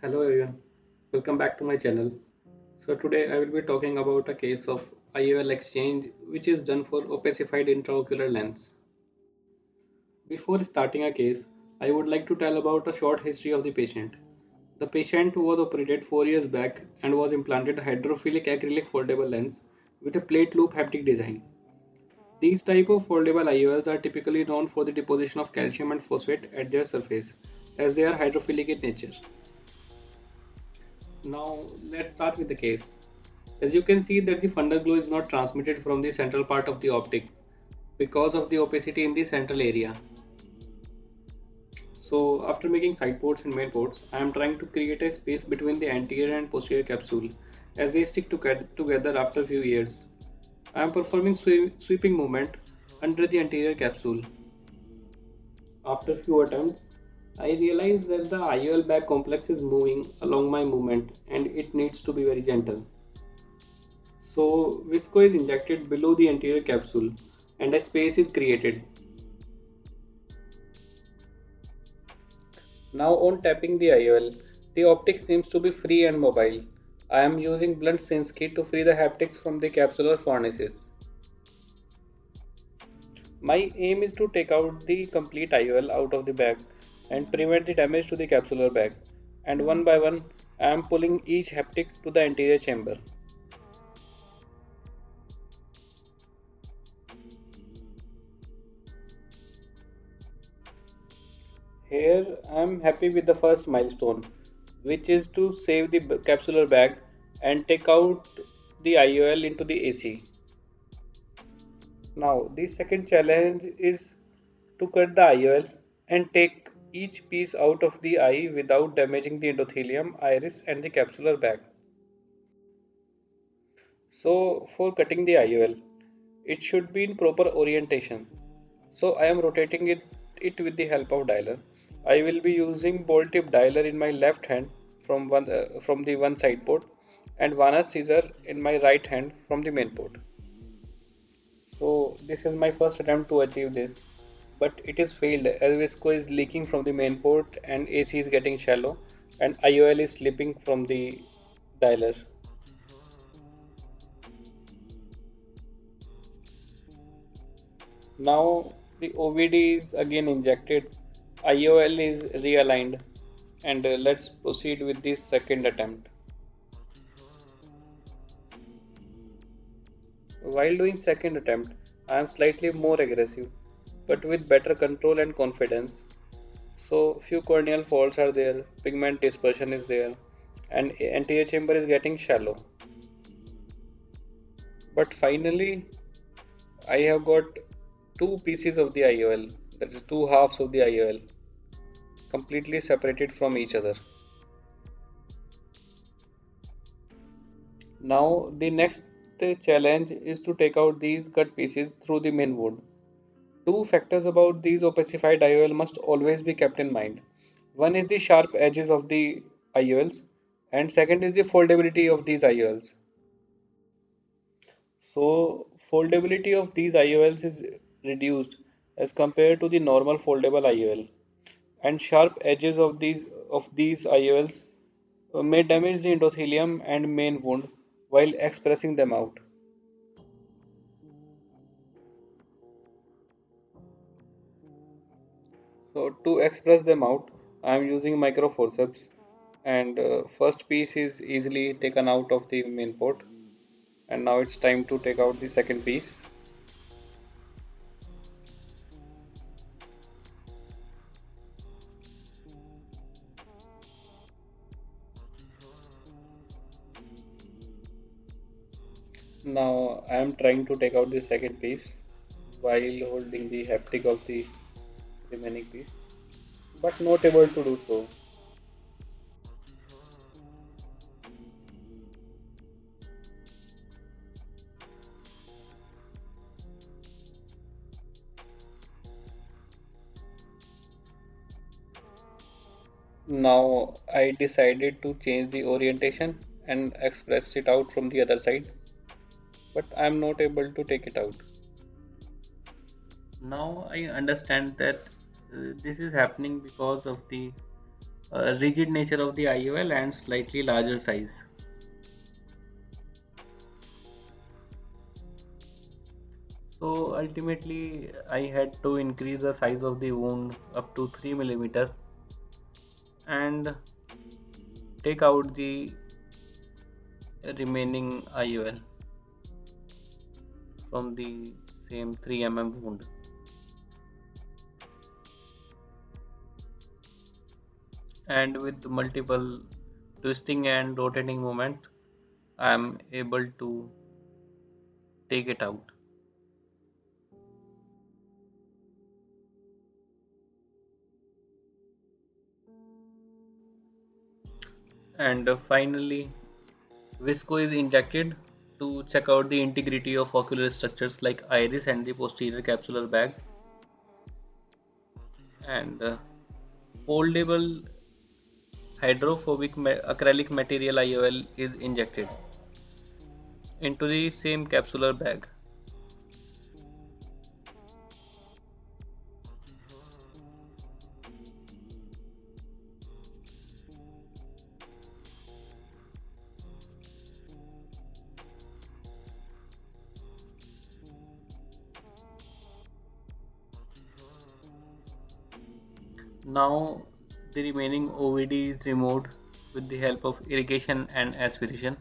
Hello everyone, welcome back to my channel. So today I will be talking about a case of IOL exchange which is done for opacified intraocular lens. Before starting a case, I would like to tell about a short history of the patient. The patient was operated 4 years back and was implanted a hydrophilic acrylic foldable lens with a plate loop haptic design. These type of foldable IOLs are typically known for the deposition of calcium and phosphate at their surface as they are hydrophilic in nature. Now let's start with the case. As you can see that the fundal glow is not transmitted from the central part of the optic because of the opacity in the central area. So after making side ports and main ports, I am trying to create a space between the anterior and posterior capsule as they stick together after a few years. I am performing sweeping movement under the anterior capsule. After few attempts, I realized that the IOL bag complex is moving along my movement and it needs to be very gentle. So visco is injected below the anterior capsule and a space is created. Now on tapping the IOL, the optic seems to be free and mobile. I am using blunt sense key to free the haptics from the capsular furnaces. My aim is to take out the complete IOL out of the bag and prevent the damage to the capsular bag. And one by one, I am pulling each haptic to the anterior chamber. Here I am happy with the first milestone, which is to save the capsular bag and take out the IOL into the AC. Now, the second challenge is to cut the IOL and take each piece out of the eye without damaging the endothelium, iris, and the capsular bag. So, for cutting the IOL, it should be in proper orientation. So, I am rotating it with the help of dialer. I will be using ball tip dialer in my left hand from the one side port and Vanna scissor in my right hand from the main port. So this is my first attempt to achieve this, but it is failed as visco is leaking from the main port and AC is getting shallow and IOL is slipping from the dialer. Now the OVD is again injected, IOL is realigned, and let's proceed with the second attempt. While doing second attempt, I am slightly more aggressive, but with better control and confidence. So few corneal faults are there, pigment dispersion is there, and anterior chamber is getting shallow. But finally, I have got two pieces of the IOL, that is two halves of the IOL, completely separated from each other. Now the next challenge is to take out these cut pieces through the main wood. Two factors about these opacified IOL must always be kept in mind. One is the sharp edges of the IOLs, and second is the foldability of these IOLs. So foldability of these IOLs is reduced as compared to the normal foldable IOL, and sharp edges of these IOLs may damage the endothelium and main wound while expressing them out. So to express them out, I am using micro forceps, and first piece is easily taken out of the main port, and now it's time to take out the second piece. Now I am trying to take out the second piece while holding the haptic of the remaining piece, but not able to do so. Now I decided to change the orientation and express it out from the other side, but I am not able to take it out. Now I understand that this is happening because of the rigid nature of the IOL and slightly larger size. So ultimately, I had to increase the size of the wound up to 3 millimeter and take out the remaining IOL from the same 3 wound. And with multiple twisting and rotating movement, I am able to take it out. And finally, Visco is injected to check out the integrity of ocular structures like iris and the posterior capsular bag. And foldable hydrophobic acrylic material IOL is injected into the same capsular bag. Now the remaining OVD is removed with the help of irrigation and aspiration.